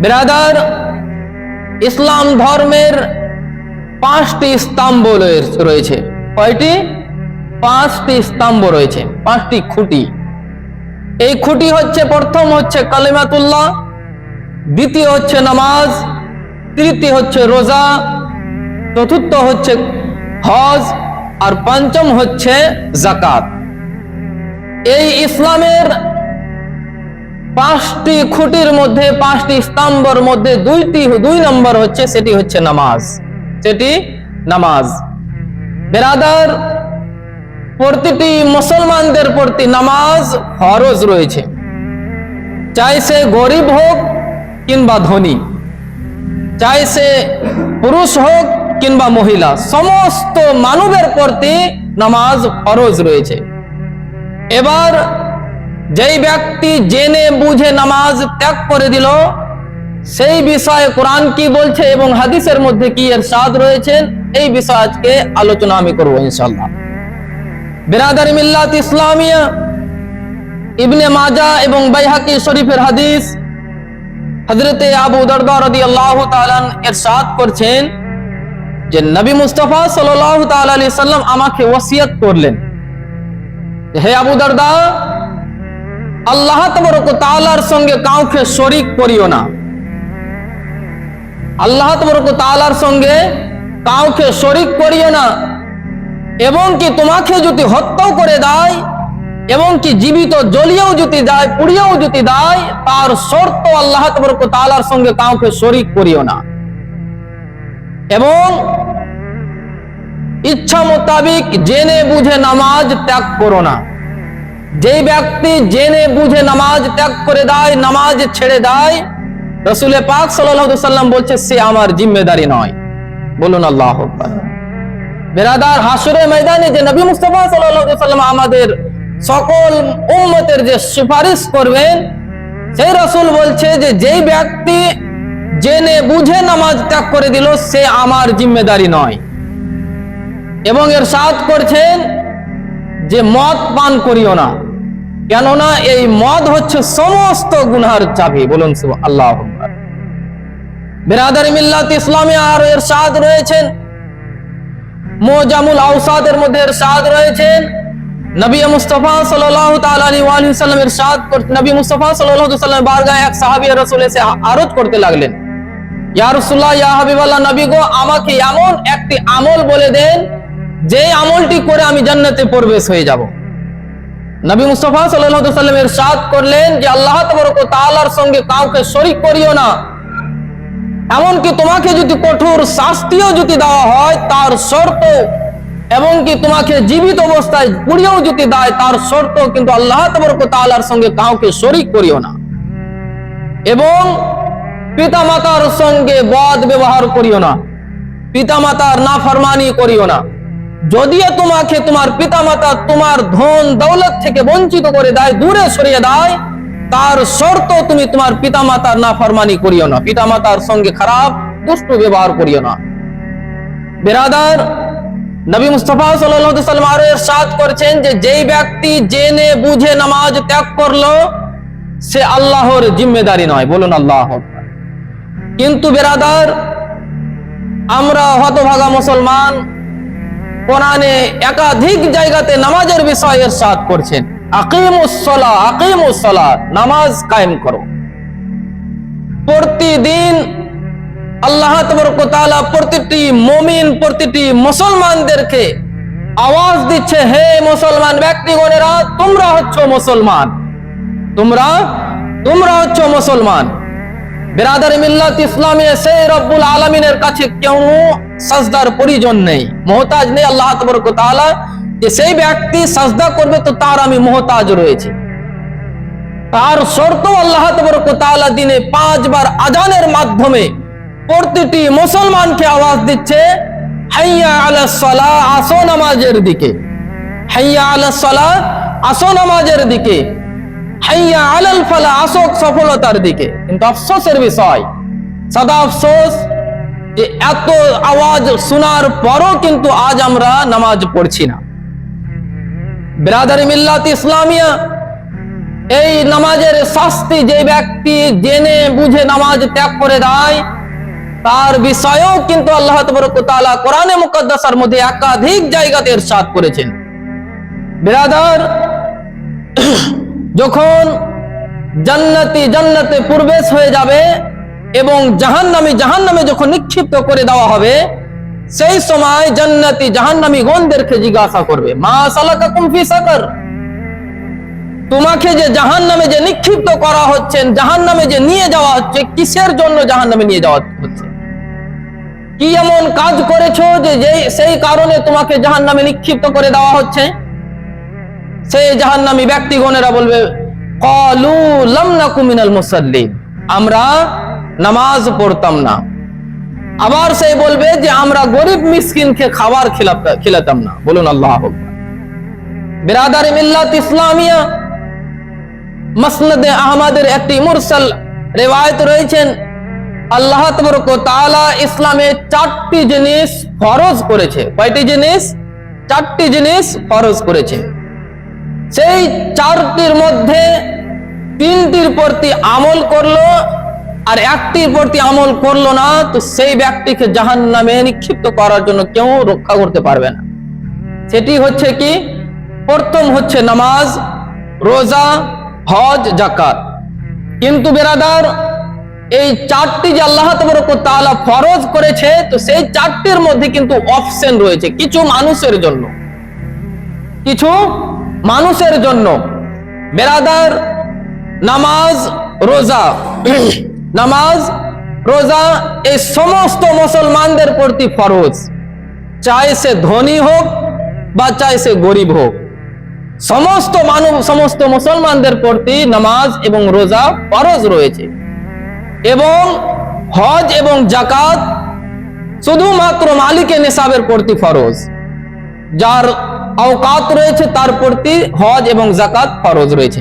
বিরাদার, ইসলাম ধর্মের 5টি স্তম্ভ রয়েছে। কয়টি? 5টি স্তম্ভ রয়েছে, 5টি খুঁটি। এই খুঁটি হচ্ছে, প্রথম হচ্ছে কালিমাতুল্লাহ, দ্বিতীয় হচ্ছে নামাজ, তৃতীয় হচ্ছে রোজা, চতুর্থ হচ্ছে হজ, আর পঞ্চম হচ্ছে যাকাত। এই ইসলামের 5টি খুঁটির মধ্যে, 5টি স্তম্ভের মধ্যে 2 নম্বর হচ্ছে, সেটি হচ্ছে নামাজ। সেটি নামাজ। বিরাদার, প্রতিটি মুসলমানদের প্রতি নামাজ ফরজ রয়েছে, চাই সে গরিব হোক কিংবা ধনী, চাই সে পুরুষ হোক কিংবা মহিলা, সমস্ত মানবের প্রতি নামাজ ফরজ রয়েছে। এবার যেই ব্যক্তি জেনে বুঝে নামাজ ত্যাগ করে দিল, সেই বিষয়ে কোরআন কি বলছে এবং হাদিসের মধ্যে কি ইরশাদ রয়েছে, এই বিষয়ে আজকে আলোচনা আমি করব ইনশাআল্লাহ। বিরাদার মিল্লাত ইসলামিয়া, ইবনে মাজাহ এবং বাইহাকি শরীফের হাদিস, হযরতে আবু দারদা রাদিয়াল্লাহু তাআলা ইরশাদ করছেন যে নবী মুস্তাফা সাল্লাল্লাহু তাআলা আলাইহি সাল্লাম আমাকে ওসিয়ত করলেন, হে আবু দারদা, আল্লাহ তাবারক ওয়া তাআলার সঙ্গে কাউকে শরীক করিও না। আল্লাহ তাবারক ওয়া তাআলার সঙ্গে কাউকে শরীক করিও না, এবং কি তোমাকে যদি হত্যা করে দেয়, এবং কি জীবিত জ্বলিয়েও যদি দেয়, পুড়িয়েও যদি দেয়, তার শর্ত আল্লাহ তাবারক ওয়া তাআলার সঙ্গে কাউকে শরীক করিও না, এবং ইচ্ছা মোতাবেক জেনে বুঝে নামাজ ত্যাগ করো না। যেই ব্যক্তি জেনে বুঝে নামাজ ত্যাগ করে দেয়, নামাজ ছেড়ে দেয়, রাসূল পাক সাল্লাল্লাহু আলাইহি ওয়াসাল্লাম বলছে সে আমার জিম্মেদারি নয়। বলুন আল্লাহু আকবার। বিরাদার, হাসরের ময়দানে যে নবী মুস্তাফা সাল্লাল্লাহু আলাইহি ওয়াসাল্লাম আমাদের সকল উম্মতের যে সুপারিশ করবেন, সেই রাসূল বলছে যে যেই ব্যক্তি জেনে বুঝে নামাজ ত্যাগ করে দিল, সে আমার জিম্মেদারি নয়। এবং ইরশাদ করছেন যে মদ পান করিও না, কেননা এই মদ হচ্ছে সমস্ত গুনাহের চাবি। বলুন আল্লাহু আকবার। বিরাদার মিল্লাত ইসলামে আরো ইরশাদ রয়েছেন, মুজামুল আওসাদের মধ্যে ইরশাদ রয়েছেন, নবী মুস্তাফা সাল্লাল্লাহু তাআলা আলাইহি ওয়া সাল্লাম ইরশাদ করতেন, নবী মুস্তাফা সাল্লাল্লাহু আলাইহি ওয়া সাল্লাম বারগাহে এক সাহাবী রাসূল এসে আরজ করতে লাগলেন, ইয়া রাসূলুল্লাহ, ইয়া হাবিবাল্লাহ, নবী গো, আমাকে এমন একটি আমল বলে দেন যে আমলটি করে আমি জান্নাতে প্রবেশ হয়ে যাব। নবী মুস্তাফা সাল্লাল্লাহু আলাইহি ওয়া সাল্লাম ইরশাদ করলেন যে আল্লাহ তাবারক ওয়া তাআলার সঙ্গে কাউকে শরীক করিও না, এমনকি তোমাকে যদি কঠোর শাস্তিও যদি দেওয়া হয় তার শর্ত, এবং কি তোমাকে জীবিত অবস্থায় পুড়িয়েও যদি দেয় তার শর্ত, কিন্তু আল্লাহ তাবারক ওয়া তাআলার সঙ্গে কাউকে শরীক করিও না, এবং পিতামাতার সঙ্গে বদ ব্যবহার করিও না, পিতামাতার নাফরমানি করিও না। যদিও তোমাকে তোমার পিতামাতা তোমার ধন দৌলত থেকে বঞ্চিত করে দেয়, দূরে সরিয়ে দেয়, তার শর্ত তুমি তোমার পিতামাতার নাফরমানি করিও না, পিতামাতার সঙ্গে খারাপ দুষ্ট ব্যবহার করিও না। বিরাদার, নবী মুস্তাফা সাল্লাল্লাহু আলাইহি ওয়াসাল্লাম আরো ইরশাদ করেছেন যে যেই ব্যক্তি জেনে বুঝে নামাজ ত্যাগ করলো, সে আল্লাহর জিম্মেদারি নয়। বলুন আল্লাহু আকবার। কিন্তু বিরাদার, আমরা হতভাগা মুসলমান কোরআনে একাধিক জায়গাতে নামাজের বিষয়ে ইরশাদ করছেন, আকিমুস সালাহ, আকিমুস সালাহ, নামাজ কায়েম করো। প্রতিদিন আল্লাহ তাবারক ওয়া তাআলা প্রতিটি মুমিন, প্রতিটি মুসলমানদেরকে আওয়াজ দিচ্ছে, হে মুসলমান ব্যক্তিগণেরা, তোমরা হচ্ছ মুসলমান, তোমরা হচ্ছ মুসলমান। বিরাদার মিল্লাত ইসলামে সেই রব্বুল আলামিনের কাছে কেউ সাজদার প্রয়োজন নেই, মুহতাজ নেই আল্লাহ তাবারক ওয়া তাআলা, যে সেই ব্যক্তি সাজদা করবে তো তার আমি মুহতাজ রয়েছে। তার শর্ত আল্লাহ তাবারক ওয়া তাআলা দিনে 5 বার আজানের মাধ্যমে প্রতিটি মুসলমানকে আওয়াজ দিচ্ছে, হাইয়া আলাস সালাহ, আসো নামাজের দিকে, হাইয়া আলাস সালাহ, আসো নামাজের দিকে, হাইয়া আলাল ফালাহ, আসো সফলতার দিকে। কিন্তু আফসোসের বিষয়, সদা আফসোস, যে এত আওয়াজ শোনার পরও কিন্তু আজ আমরা নামাজ পড়ছি না। বিরাদারি মিল্লাত ইসলামিয়া, এই নামাজের শাস্তি যে ব্যক্তি জেনে বুঝে নামাজ ত্যাগ করে দেয় তার বিষয়েও কিন্তু আল্লাহ তাবারক ওয়া তাআলা কোরআনে মুকাদ্দাসের মধ্যে একাধিক জায়গাতে ইরশাদ করেছেন। বিরাদার, যখন জান্নাতে প্রবেশ হয়ে যাবে এবং জাহান্নামে যখন নিক্ষিপ্ত করে দেওয়া হবে, সেই সময় জান্নাতি জাহান্নামী গণদেরকে জিজ্ঞাসা করবে, মা সালাকাকুম ফি সাকার, তোমাকে যে জাহান্নামে যে নিক্ষিপ্ত করা হচ্ছে, জাহান্নামে যে নিয়ে যাওয়া হচ্ছে, কিসের জন্য জাহান্নামে নিয়ে যাওয়া হচ্ছে? কি এমন কাজ করেছো যে সেই কারণে তোমাকে জাহান্নামে নিক্ষিপ্ত করে দেওয়া হচ্ছে? সেই জাহান্নামী ব্যক্তিগণেরা বলবে, ক্বালু লাম নাকু মিনাল মুসাল্লিন, আমরা নামাজ পড়তাম না। আবার সেই বলবে যে আমরা গরিব মিসকিনকে খাবার খিলাতাম না। বলুন আল্লাহু আকবার। বিরাদার মিল্লাত ইসলামিয়া মুসনাদে আহমদের একটি মুরসাল রিওয়ায়াত রয়েছেন, আল্লাহ তাবারক ওয়া তাআলা ইসলামে 4টি জিনিস ফরজ করেছে। কয়টি জিনিস? 4টি জিনিস ফরজ করেছে। সেই 4টির মধ্যে 3টির প্রতি আমল করলো আর 1টির প্রতি আমল করলো না, তো সেই ব্যক্তিকে জাহান্নামে নিক্ষিপ্ত করার জন্য কেউ রক্ষা করতে পারবে না। সেটি হচ্ছে কি? প্রথম হচ্ছে নামাজ, রোজা, হজ, যাকাত। কিন্তু বিরাদার, এই 4টি যে আল্লাহ তাবারক ওয়া তাআলা ফরজ করেছে, তো সেই 4টির মধ্যে কিন্তু অপশন রয়েছে কিছু মানুষের জন্য, কিছু মানুষের জন্য। বিরাদার, নামাজ, রোজা নামাজ, রোজা এই সমস্ত মুসলমানদের প্রতি ফরজ, চাই সে ধনী হোক বা চাই সে গরিব হোক, সমস্ত মুসলমানদের প্রতি নামাজ এবং রোজা ফরজ রয়েছে। এবং হজ এবং যাকাত শুধুমাত্র মালিকে নিসাবের প্রতি ফরজ, যার আওকাত রয়েছে তার প্রতি হজ এবং যাকাত ফরজ রয়েছে।